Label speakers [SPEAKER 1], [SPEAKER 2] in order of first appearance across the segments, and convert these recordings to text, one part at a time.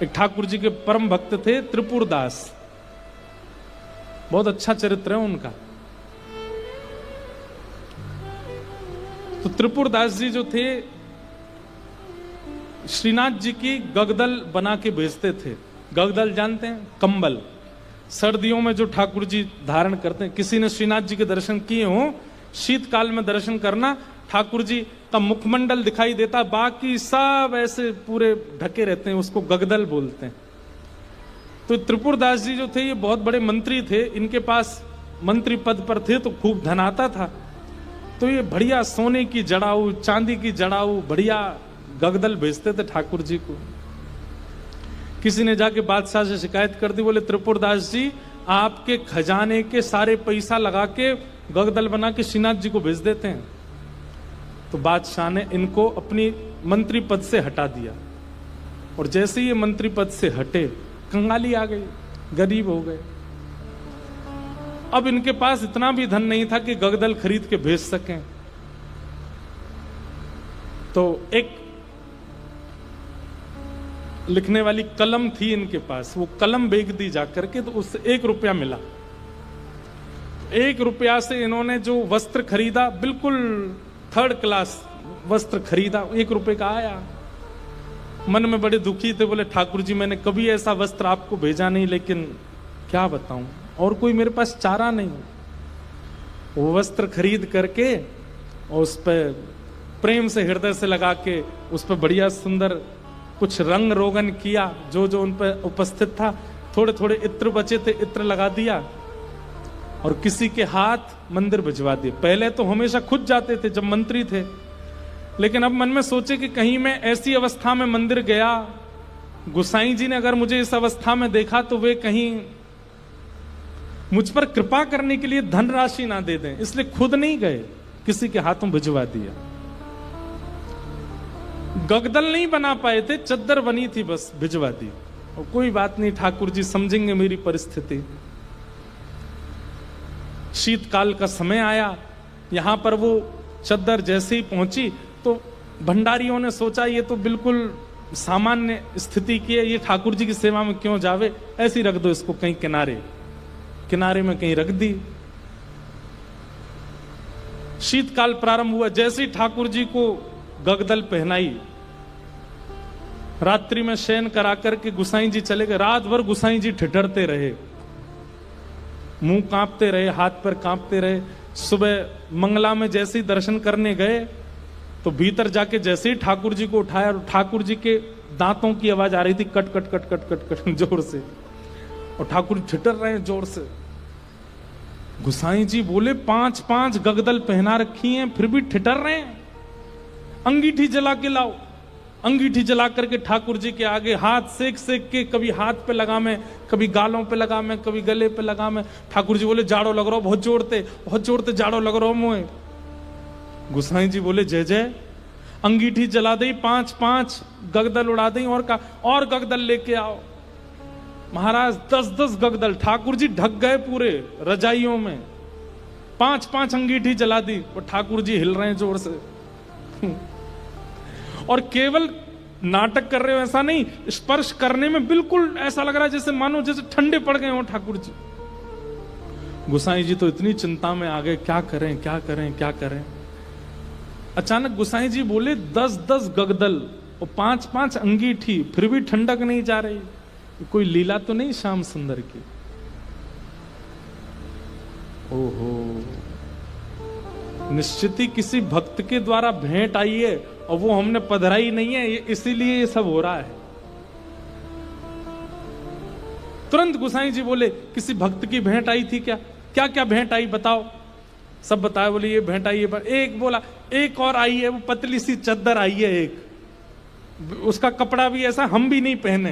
[SPEAKER 1] एक ठाकुर जी के परम भक्त थे त्रिपुरदास, बहुत अच्छा चरित्र है उनका। तो त्रिपुरदास जी जो थे, श्रीनाथ जी की गगदल बना के भेजते थे। गगदल जानते हैं? कंबल, सर्दियों में जो ठाकुर जी धारण करते हैं। किसी ने श्रीनाथ जी के दर्शन किए हो, शीतकाल में दर्शन करना, ठाकुर जी का मुखमंडल दिखाई देता, बाकी सब ऐसे पूरे ढके रहते हैं, उसको गगदल बोलते हैं। तो त्रिपुरदास जी जो थे ये बहुत बड़े मंत्री थे, इनके पास मंत्री पद पर थे तो खूब धन आता था। तो ये बढ़िया सोने की जड़ाऊ, चांदी की जड़ाऊ, बढ़िया गगदल भेजते थे ठाकुर जी को। किसी ने जाके बादशाह से शिकायत कर दी, बोले त्रिपुरदास जी आपके खजाने के सारे पैसा लगा के गगदल बना के श्रीनाथ जी को भेज देते हैं। तो बादशाह ने इनको अपनी मंत्री पद से हटा दिया, और जैसे ये मंत्री पद से हटे, कंगाली आ गई, गरीब हो गए। अब इनके पास इतना भी धन नहीं था कि गगदल खरीद के भेज सकें। तो एक लिखने वाली कलम थी इनके पास, वो कलम बेच दी जाकर के, तो उससे 1 रुपया मिला। 1 रुपया से इन्होंने जो वस्त्र खरीदा, बिल्कुल 3rd क्लास वस्त्र खरीदा, 1 रुपए का आया। मन में बड़े दुखी थे, बोले ठाकुर जी मैंने कभी ऐसा वस्त्र आपको भेजा नहीं, लेकिन क्या बताऊं, और कोई मेरे पास चारा नहीं। वो वस्त्र खरीद करके और उस पर प्रेम से हृदय से लगा के उस पर बढ़िया सुंदर कुछ रंग रोगन किया, जो जो उन पर उपस्थित था। थोड़े थोड़े इत्र बचे थे, इत्र लगा दिया और किसी के हाथ मंदिर भिजवा दिए। पहले तो हमेशा खुद जाते थे जब मंत्री थे, लेकिन अब मन में सोचे कि कहीं मैं ऐसी अवस्था में मंदिर गया, गोसाई जी ने अगर मुझे इस अवस्था में देखा तो वे कहीं मुझ पर कृपा करने के लिए धनराशि ना दे दें, इसलिए खुद नहीं गए, किसी के हाथों भिजवा दिया। गगदल नहीं बना पाए थे, चद्दर बनी थी, बस भिजवा दी। और कोई बात नहीं, ठाकुर जी समझेंगे मेरी परिस्थिति। शीतकाल का समय आया, यहां पर वो चद्दर जैसे ही पहुंची तो भंडारियों ने सोचा ये तो बिल्कुल सामान्य स्थिति की है, ये ठाकुर जी की सेवा में क्यों जावे, ऐसी रख दो इसको कहीं किनारे, किनारे में कहीं रख दी। शीतकाल प्रारंभ हुआ, जैसे ही ठाकुर जी को गगदल पहनाई, रात्रि में शयन करा करके गुसाई जी चले गए। रात भर गुसाई जी ठिठरते रहे, मुंह कांपते रहे, हाथ पर कांपते रहे। सुबह मंगला में जैसे ही दर्शन करने गए तो भीतर जाके जैसे ही ठाकुर जी को उठाया, और ठाकुर जी के दांतों की आवाज आ रही थी, cut cut cut cut cut cut जोर से, और ठाकुर ठिठर रहे हैं जोर से। गुसाई जी बोले 5-5 गगदल पहना रखी हैं, फिर भी ठिठर रहे हैं, अंगीठी जला के लाओ। अंगीठी जला करके ठाकुर जी के आगे हाथ सेक सेक के, कभी हाथ पे लगा मैं, कभी गालों पे लगा मैं, कभी गले पे लगा मैं। ठाकुर जी बोले जाड़ो लग रहा, बहुत जोड़ते जाड़ो लग रहा मुझे। गुसाई जी बोले जय जय। अंगीठी जला दी, 5-5 गगदल उड़ा दी, और गगदल लेके आओ। महाराज 10-10 गगदल, ठाकुर जी ढक गए पूरे रजाइयों में। 5-5 अंगीठी जला दी और ठाकुर जी हिल रहे हैं जोर से। और केवल नाटक कर रहे हो ऐसा नहीं, स्पर्श करने में बिल्कुल ऐसा लग रहा है जैसे मानो जैसे ठंडे पड़ गए हो ठाकुर जी। गुसाई जी तो इतनी चिंता में आ गए, क्या करें क्या करें क्या करें। अचानक गुसाई जी बोले 10-10 गगदल और 5-5 अंगीठी, फिर भी ठंडक नहीं जा रही, कोई लीला तो नहीं श्याम सुंदर की। ओहो, निश्चित ही किसी भक्त के द्वारा भेंट आई है और वो हमने पधराई नहीं है, इसीलिए ये सब हो रहा है। तुरंत गुसाई जी बोले किसी भक्त की भेंट आई थी क्या? क्या क्या भेंट आई बताओ। सब बताया, बोले ये भेंट आई है। एक बोला एक और आई है, वो पतली सी चद्दर आई है एक, उसका कपड़ा भी ऐसा हम भी नहीं पहने,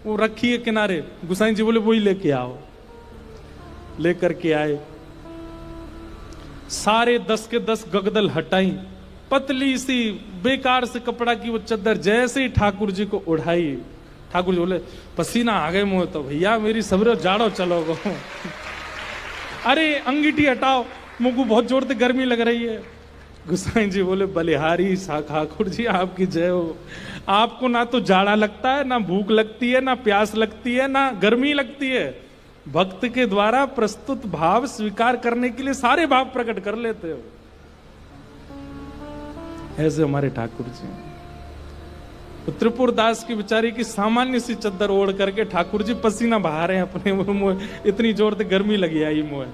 [SPEAKER 1] वो रखी है किनारे। गुसाई जी बोले वही लेके आओ। लेकर के आए, सारे 10 के 10 गगदल हटाई, पतली सी बेकार से कपड़ा की वो चद्दर जैसे ही ठाकुर जी को उठाई, ठाकुर जी बोले पसीना आ गए मुंह, तो भैया मेरी सबरे जाड़ो चलो गो। अरे अंगीठी हटाओ, मुंह को बहुत जोर से गर्मी लग रही है। गुसाई जी बोले बलिहारी ठाकुर जी आपकी जय हो, आपको ना तो जाड़ा लगता है, ना भूख लगती है, ना प्यास लगती है, ना गर्मी लगती है। भक्त के द्वारा प्रस्तुत भाव स्वीकार करने के लिए सारे भाव प्रकट कर लेते हो। ऐसे हमारे ठाकुर जी। तो त्रिपुर दास की बेचारी की सामान्य सी चद्दर ओढ़ करके ठाकुर जी पसीना बहा रहे हैं अपने मुंह, इतनी जोर से गर्मी लगी आई मुंह।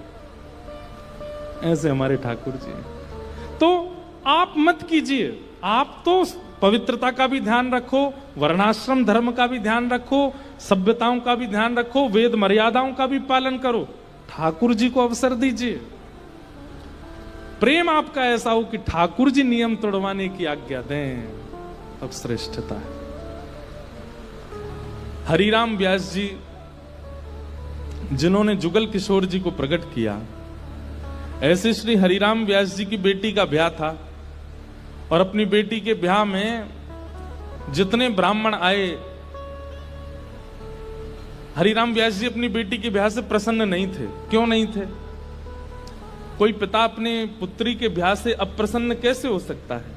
[SPEAKER 1] ऐसे हमारे ठाकुर जी। तो आप मत कीजिए, आप तो पवित्रता का भी ध्यान रखो, वर्णाश्रम धर्म का भी ध्यान रखो, सभ्यताओं का भी ध्यान रखो, वेद मर्यादाओं का भी पालन करो। ठाकुर जी को अवसर दीजिए। प्रेम आपका ऐसा हो कि ठाकुर जी नियम तोड़वाने की आज्ञा दें, अब श्रेष्ठता है। हरिराम व्यास जी जिन्होंने जुगल किशोर जी को प्रकट किया, ऐसे श्री हरिराम व्यास जी की बेटी का ब्याह था और अपनी बेटी के ब्याह में जितने ब्राह्मण आए, हरिराम व्यास जी अपनी बेटी के ब्याह से प्रसन्न नहीं थे। क्यों नहीं थे? कोई पिता अपने पुत्री के ब्याह से अप्रसन्न कैसे हो सकता है?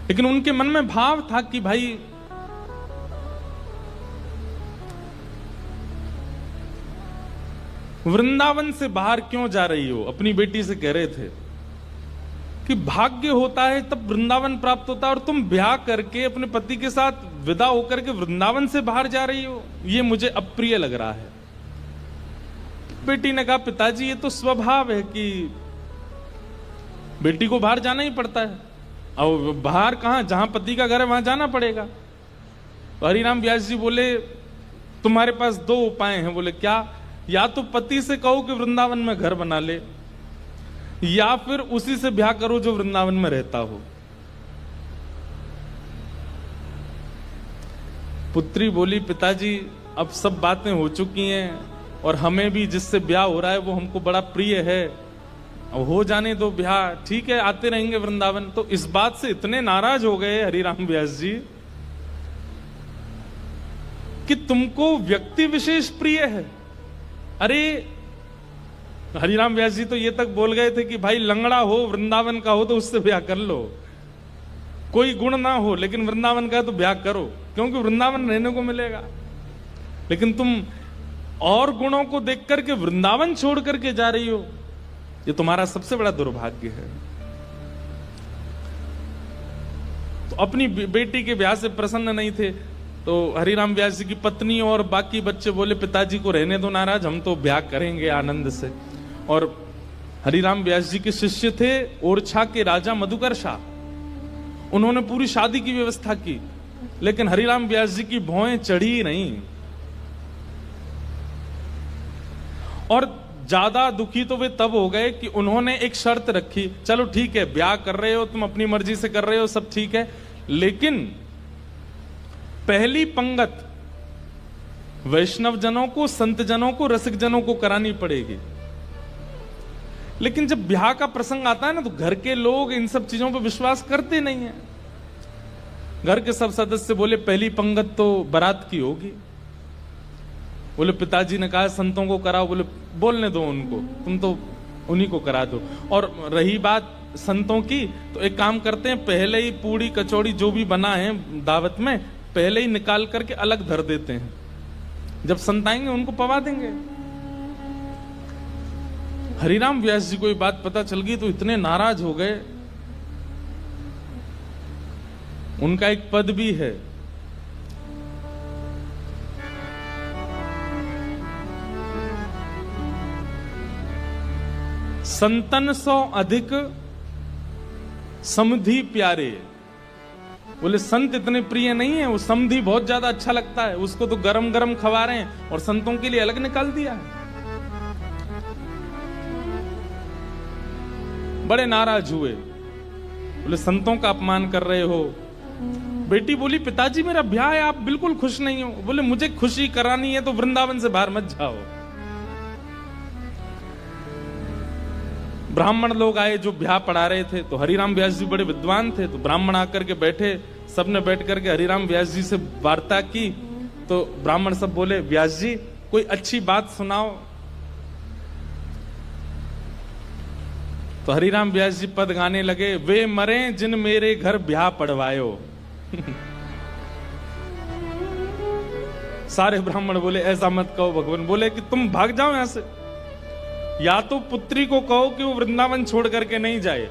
[SPEAKER 1] लेकिन उनके मन में भाव था कि भाई वृंदावन से बाहर क्यों जा रही हो? अपनी बेटी से कह रहे थे कि भाग्य होता है तब वृंदावन प्राप्त होता है, और तुम ब्याह करके अपने पति के साथ विदा होकर के वृंदावन से बाहर जा रही हो, ये मुझे अप्रिय लग रहा है। बेटी ने कहा, पिताजी ये तो स्वभाव है कि बेटी को बाहर जाना ही पड़ता है, और बाहर कहां, जहां पति का घर है वहां जाना पड़ेगा। तो हरिराम व्यास जी बोले, तुम्हारे पास दो उपाय हैं। बोले क्या? या तो पति से कहो कि वृंदावन में घर बना ले, या फिर उसी से ब्याह करो जो वृंदावन में रहता हो। पुत्री बोली, पिताजी अब सब बातें हो चुकी हैं और हमें भी जिससे ब्याह हो रहा है वो हमको बड़ा प्रिय है, अब हो जाने दो ब्याह, ठीक है आते रहेंगे वृंदावन। तो इस बात से इतने नाराज हो गए हरिराम व्यास जी कि तुमको व्यक्ति विशेष प्रिय है। अरे हरिराम व्यास जी तो ये तक बोल गए थे कि भाई लंगड़ा हो, वृंदावन का हो तो उससे ब्याह कर लो, कोई गुण ना हो लेकिन वृंदावन का है तो ब्याह करो, क्योंकि वृंदावन रहने को मिलेगा। लेकिन तुम और गुणों को देख करके वृंदावन छोड़ करके जा रही हो, ये तुम्हारा सबसे बड़ा दुर्भाग्य है। तो अपनी बेटी के ब्याह से प्रसन्न नहीं थे, तो हरिराम व्यास जी की पत्नी और बाकी बच्चे बोले, पिताजी को रहने दो नाराज, हम तो ब्याह करेंगे आनंद से। और हरिराम व्यास जी के शिष्य थे ओरछा के राजा मधुकर शाह, उन्होंने पूरी शादी की व्यवस्था की, लेकिन हरिराम व्यास जी की भौएं चढ़ी नहीं। और ज्यादा दुखी तो वे तब हो गए कि उन्होंने एक शर्त रखी, चलो ठीक है ब्याह कर रहे हो तुम, अपनी मर्जी से कर रहे हो, सब ठीक है, लेकिन पहली पंगत वैष्णव जनों को, संत जनों को, रसिक जनों को करानी पड़ेगी। लेकिन जब ब्याह का प्रसंग आता है ना, तो घर के लोग इन सब चीजों पर विश्वास करते नहीं है। घर के सब सदस्य बोले, पहली पंगत तो बारात की होगी। बोले पिताजी ने कहा संतों को कराओ। बोले बोलने दो उनको, तुम तो उन्हीं को करा दो। और रही बात संतों की, तो एक काम करते हैं, पहले ही पूड़ी कचौड़ी जो भी बना है दावत में, पहले ही निकाल करके अलग धर देते हैं, जब संत आएंगे उनको पवा देंगे। हरिराम व्यास जी को ये बात पता चल गई तो इतने नाराज हो गए। उनका एक पद भी है, संतन सौ अधिक समधि प्यारे। बोले संत इतने प्रिय नहीं है, वो समधि बहुत ज्यादा अच्छा लगता है, उसको तो गरम गरम खवा रहे हैं और संतों के लिए अलग निकाल दिया है। बड़े नाराज हुए, बोले संतों का अपमान कर रहे हो। बेटी बोली, पिताजी मेरा ब्याह है, आप बिल्कुल खुश नहीं हो। बोले मुझे खुशी करानी है तो वृंदावन से बाहर मत जाओ। ब्राह्मण लोग आए जो ब्याह पढ़ा रहे थे, तो हरिराम व्यास जी बड़े विद्वान थे, तो ब्राह्मण आकर के बैठे, सबने बैठ करके हरिराम व्यास जी से वार्ता की। तो ब्राह्मण सब बोले, व्यास जी कोई अच्छी बात सुनाओ। तो हरिराम व्यास जी पद गाने लगे, वे मरे जिन मेरे घर ब्याह पड़वायो। सारे ब्राह्मण बोले ऐसा मत कहो। भगवान बोले कि तुम भाग जाओ यहां से, या तो पुत्री को कहो कि वो वृंदावन छोड़ करके नहीं जाए,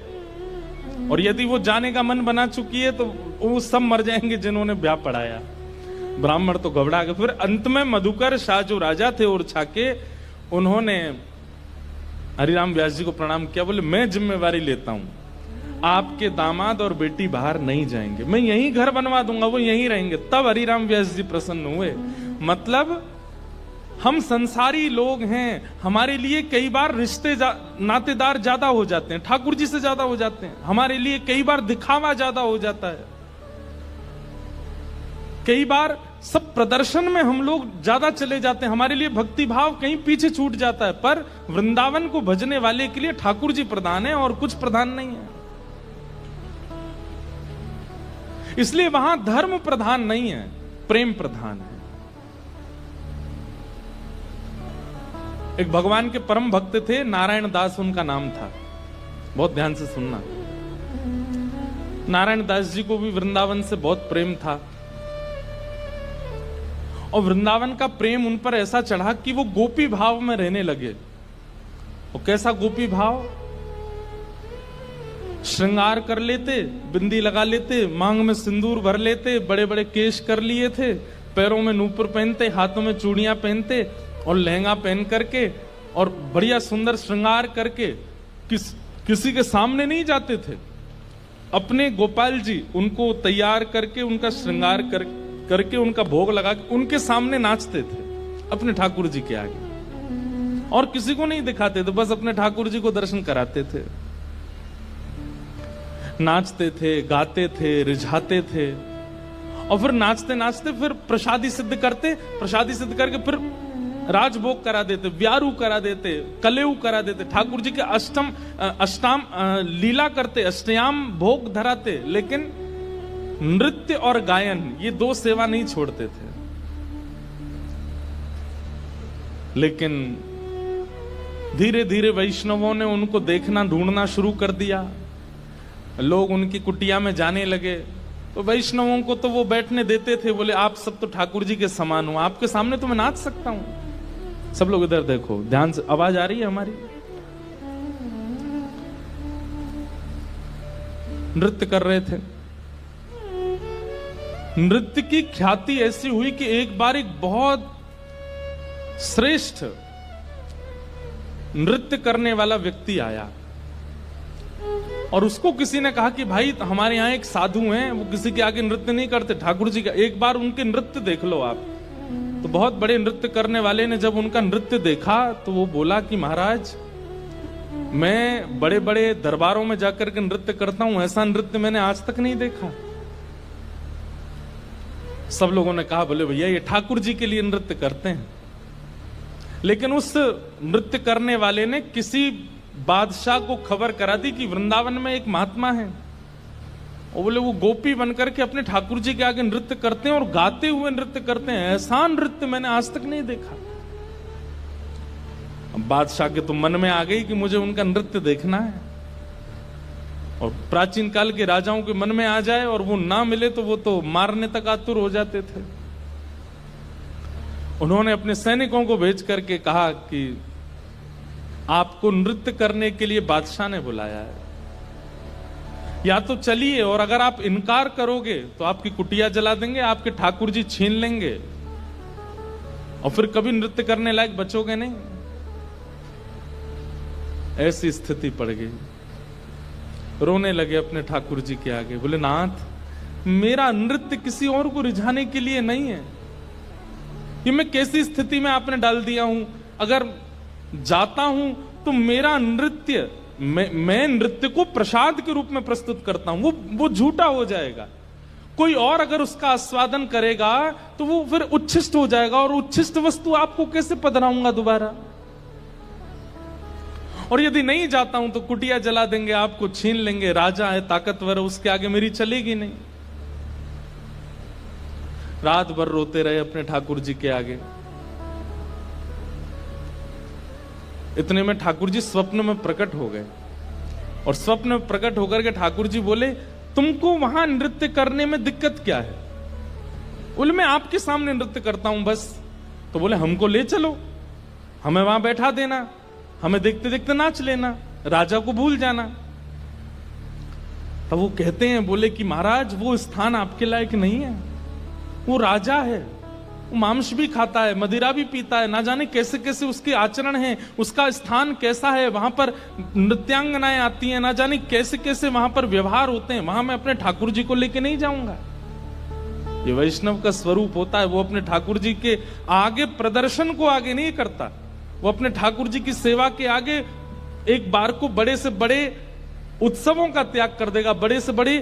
[SPEAKER 1] और यदि वो जाने का मन बना चुकी है तो वो सब मर जाएंगे जिन्होंने ब्याह पढ़ाया। ब्राह्मण तो घबरा गए। फिर अंत में मधुकर शाह जो राजा थे और छाके, उन्होंने हरिराम व्यास जी को प्रणाम किया। बोले मैं जिम्मेवारी लेता हूं, आपके दामाद और बेटी बाहर नहीं जाएंगे, मैं यहीं घर बनवा दूंगा, वो यहीं रहेंगे। तब हरिराम व्यास जी प्रसन्न हुए। मतलब हम संसारी लोग हैं, हमारे लिए कई बार रिश्ते नातेदार ज्यादा हो जाते हैं, ठाकुर जी से ज्यादा हो जाते हैं। हमारे लिए कई बार दिखावा ज्यादा हो जाता है, कई बार सब प्रदर्शन में हम लोग ज्यादा चले जाते हैं, हमारे लिए भक्ति भाव कहीं पीछे छूट जाता है। पर वृंदावन को भजने वाले के लिए ठाकुर जी प्रधान है और कुछ प्रधान नहीं है। इसलिए वहां धर्म प्रधान नहीं है, प्रेम प्रधान है। एक भगवान के परम भक्त थे, नारायण दास उनका नाम था। बहुत ध्यान से सुनना। नारायण दास जी को भी वृंदावन से बहुत प्रेम था, और वृंदावन का प्रेम उन पर ऐसा चढ़ा कि वो गोपी भाव में रहने लगे। और कैसा गोपी भाव? श्रृंगार कर लेते, बिंदी लगा लेते, मांग में सिंदूर भर लेते, बड़े बड़े केश कर लिए थे, पैरों में नूपुर पहनते, हाथों में चूड़ियां पहनते और लहंगा पहन करके और बढ़िया सुंदर श्रृंगार करके किसी के सामने नहीं जाते थे। अपने गोपाल जी उनको तैयार करके, उनका श्रृंगार करके उनका भोग लगा के उनके सामने नाचते थे, अपने ठाकुर जी के आगे, और किसी को नहीं दिखाते थे, बस अपने ठाकुर जी को दर्शन कराते थे। नाचते थे, गाते थे, रिझाते थे, और फिर नाचते नाचते फिर प्रसादी सिद्ध करते, प्रसादी सिद्ध करके फिर राजभोग करा देते, व्यारू करा देते, कलेऊ करा देते, ठाकुर जी के अष्टाम लीला करते, अष्टयाम भोग धराते। लेकिन नृत्य और गायन ये दो सेवा नहीं छोड़ते थे। लेकिन धीरे धीरे वैष्णवों ने उनको देखना, ढूंढना शुरू कर दिया। लोग उनकी कुटिया में जाने लगे, तो वैष्णवों को तो वो बैठने देते थे। बोले आप सब तो ठाकुर जी के समान हो, आपके सामने तो मैं नाच सकता हूं। सब लोग इधर देखो, ध्यान से, आवाज आ रही है हमारी? नृत्य कर रहे थे। नृत्य की ख्याति ऐसी हुई कि एक बार एक बहुत श्रेष्ठ नृत्य करने वाला व्यक्ति आया, और उसको किसी ने कहा कि भाई हमारे यहाँ एक साधु हैं, वो किसी के आगे नृत्य नहीं करते, ठाकुर जी का, एक बार उनके नृत्य देख लो आप। तो बहुत बड़े नृत्य करने वाले ने जब उनका नृत्य देखा तो वो बोला कि महाराज, मैं बड़े बड़े दरबारों में जाकर के नृत्य करता हूं, ऐसा नृत्य मैंने आज तक नहीं देखा। सब लोगों ने कहा बोले भैया ये ठाकुर जी के लिए नृत्य करते हैं। लेकिन उस नृत्य करने वाले ने किसी बादशाह को खबर करा दी कि वृंदावन में एक महात्मा है, और बोले वो गोपी बनकर के अपने ठाकुर जी के आगे नृत्य करते हैं और गाते हुए नृत्य करते हैं, ऐसा नृत्य मैंने आज तक नहीं देखा। अब बादशाह के तो मन में आ गई कि मुझे उनका नृत्य देखना है, और प्राचीन काल के राजाओं के मन में आ जाए और वो ना मिले तो वो तो मारने तक आतुर हो जाते थे। उन्होंने अपने सैनिकों को भेज करके कहा कि आपको नृत्य करने के लिए बादशाह ने बुलाया है, या तो चलिए, और अगर आप इनकार करोगे तो आपकी कुटिया जला देंगे, आपके ठाकुर जी छीन लेंगे, और फिर कभी नृत्य करने लायक बचोगे नहीं। ऐसी स्थिति पड़ गई। रोने लगे अपने ठाकुर जी के आगे, बोले नाथ, मेरा नृत्य किसी और को रिझाने के लिए नहीं है, ये मैं कैसी स्थिति में आपने डाल दिया हूं। अगर जाता हूं तो मेरा नृत्य, मैं नृत्य को प्रसाद के रूप में प्रस्तुत करता हूं, वो झूठा हो जाएगा। कोई और अगर उसका आस्वादन करेगा तो वो फिर उच्छिष्ट हो जाएगा, और उच्छिष्ट वस्तु आपको कैसे पधराऊंगा दोबारा। और यदि नहीं जाता हूं तो कुटिया जला देंगे, आपको छीन लेंगे, राजा है, ताकतवर है, उसके आगे मेरी चलेगी नहीं। रात भर रोते रहे अपने ठाकुर जी के आगे। इतने में ठाकुर जी स्वप्न में प्रकट हो गए। और स्वप्न में प्रकट होकर के ठाकुर जी बोले, तुमको वहां नृत्य करने में दिक्कत क्या है? बोले, मैं आपके सामने नृत्य करता हूं बस। तो बोले, हमको ले चलो, हमें वहां बैठा देना, हमें देखते देखते नाच लेना, राजा को भूल जाना। तब वो कहते हैं, बोले कि महाराज वो स्थान आपके लायक नहीं है, वो राजा है, वो मांस भी खाता है, मदिरा भी पीता है, ना जाने कैसे कैसे उसके आचरण हैं, उसका स्थान कैसा है, वहां पर नृत्यांगनाएं आती हैं, ना जाने कैसे कैसे वहां पर व्यवहार होते हैं, वहां मैं अपने ठाकुर जी को लेके नहीं जाऊंगा। ये वैष्णव का स्वरूप होता है, वो अपने ठाकुर जी के आगे प्रदर्शन को आगे नहीं करता, वो अपने ठाकुर जी की सेवा के आगे एक बार को बड़े से बड़े उत्सवों का त्याग कर देगा, बड़े से बड़े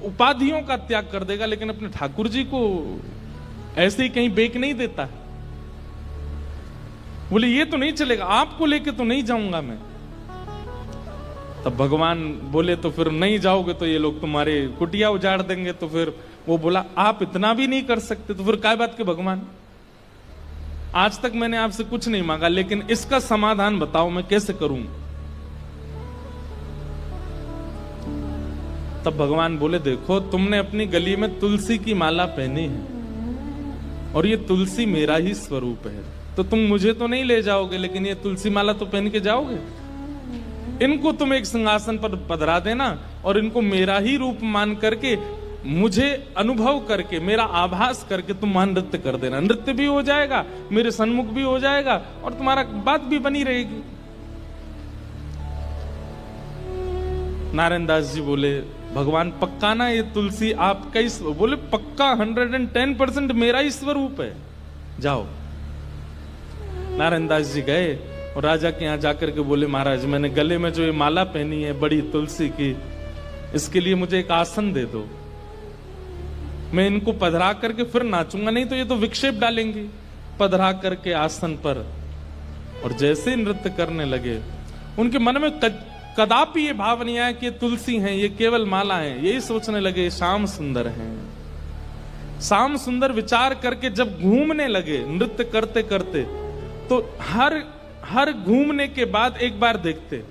[SPEAKER 1] उपाधियों का त्याग कर देगा, लेकिन अपने ठाकुर जी को ऐसे ही कहीं बेक नहीं देता है। बोले, ये तो नहीं चलेगा, आपको लेके तो नहीं जाऊंगा मैं। तब भगवान बोले, तो फिर नहीं जाओगे तो ये लोग तुम्हारे कुटिया उजाड़ देंगे। तो फिर वो बोला, आप इतना भी नहीं कर सकते, तो फिर काय बात के भगवान, आज तक मैंने आपसे कुछ नहीं मांगा, लेकिन इसका समाधान बताओ मैं कैसे करूं। तब भगवान बोले, देखो तुमने अपनी गली में तुलसी की माला पहनी है और ये तुलसी मेरा ही स्वरूप है, तो तुम मुझे तो नहीं ले जाओगे, लेकिन ये तुलसी माला तो पहन के जाओगे। इनको तुम एक सिंहासन पर पधरा देना और इनको मेरा ही रूप मान करके, मुझे अनुभव करके, मेरा आभास करके तुम वहां नृत्य कर देना। नृत्य भी हो जाएगा, मेरे सन्मुख भी हो जाएगा और तुम्हारा बात भी बनी रहेगी। नारायण दास जी बोले, भगवान पक्का ना ये तुलसी आपका ही? बोले, पक्का 110% मेरा ही स्वरूप है, जाओ। नारायण दास जी गए और राजा के यहां जाकर के बोले, महाराज मैंने गले में जो ये माला पहनी है बड़ी तुलसी की, इसके लिए मुझे एक आसन दे दो, मैं इनको पधरा करके फिर नाचूंगा, नहीं तो ये तो विक्षेप डालेंगे। पधरा करके आसन पर, और जैसे नृत्य करने लगे, उनके मन में कदापि ये भाव नहीं आया कि ये तुलसी हैं, ये केवल माला है। यही सोचने लगे श्याम सुंदर हैं। श्याम सुंदर विचार करके जब घूमने लगे नृत्य करते करते, तो हर घूमने के बाद एक बार देखते,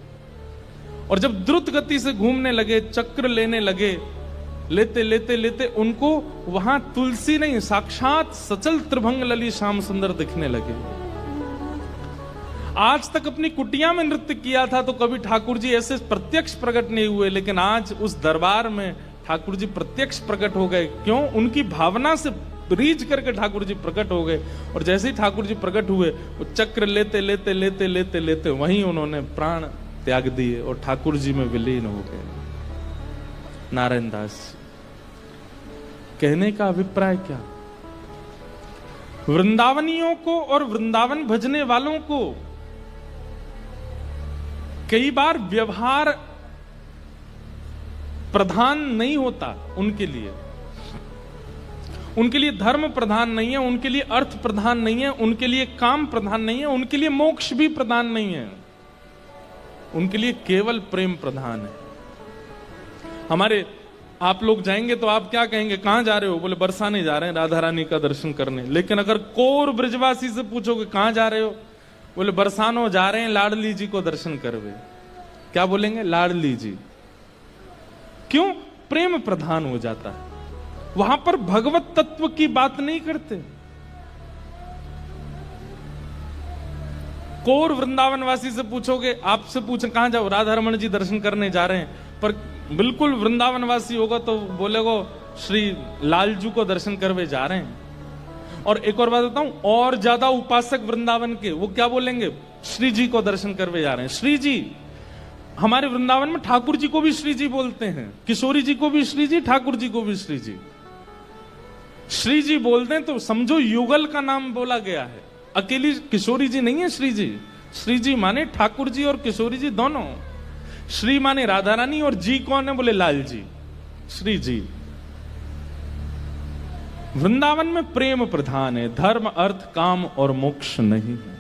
[SPEAKER 1] और जब द्रुत गति से घूमने लगे, चक्र लेने लगे, लेते लेते लेते उनको वहां तुलसी नहीं, साक्षात सचल त्रिभंग लली श्याम सुंदर दिखने लगे। आज तक अपनी कुटिया में नृत्य किया था तो कभी ठाकुर जी ऐसे प्रत्यक्ष प्रकट नहीं हुए, लेकिन आज उस दरबार में ठाकुर जी प्रत्यक्ष प्रकट हो गए। क्यों? उनकी भावना से रीझ करके ठाकुर जी प्रकट हो गए, और जैसे ही ठाकुर जी प्रकट हुए, वो चक्र लेते लेते लेते लेते लेते वहीं उन्होंने प्राण त्याग दिए और ठाकुर जी में विलीन हो गए। नारायण दास कहने का अभिप्राय क्या? वृंदावनियों को और वृंदावन भजने वालों को कई बार व्यवहार प्रधान नहीं होता, उनके लिए धर्म प्रधान नहीं है, उनके लिए अर्थ प्रधान नहीं है, उनके लिए काम प्रधान नहीं है, उनके लिए मोक्ष भी प्रधान नहीं है, उनके लिए केवल प्रेम प्रधान है। हमारे आप लोग जाएंगे तो आप क्या कहेंगे, कहां जा रहे हो? बोले, बरसाने जा रहे हैं, राधा रानी का दर्शन करने। लेकिन अगर कोर ब्रजवासी से पूछोगे कहां जा रहे हो, बोले बरसानो जा रहे हैं लाडली जी को दर्शन करवे। क्या बोलेंगे? लाडली जी। क्यों? प्रेम प्रधान हो जाता है, वहां पर भगवत तत्व की बात नहीं करते। कोर वृंदावनवासी से पूछोगे, आपसे पूछे कहां जाओ, राधा रमन जी दर्शन करने जा रहे हैं, पर बिल्कुल वृंदावनवासी होगा तो बोलेगो श्री लालजू को दर्शन करवे जा रहे हैं। और एक और बात बताऊं, और ज्यादा उपासक वृंदावन के, वो क्या बोलेंगे? श्री जी को दर्शन करवे जा रहे हैं। श्री जी, हमारे वृंदावन में ठाकुर जी को भी श्री जी बोलते हैं, किशोरी जी को भी श्री जी, ठाकुर जी को भी श्री जी। श्री जी बोलते हैं तो समझो युगल का नाम बोला गया है, अकेली किशोरी जी नहीं है श्री जी। श्री जी माने ठाकुर जी और किशोरी जी दोनों। श्री माने राधा रानी, और जी कौन है? बोले लाल जी, श्री जी। वृंदावन में प्रेम प्रधान है, धर्म अर्थ काम और मोक्ष नहीं है।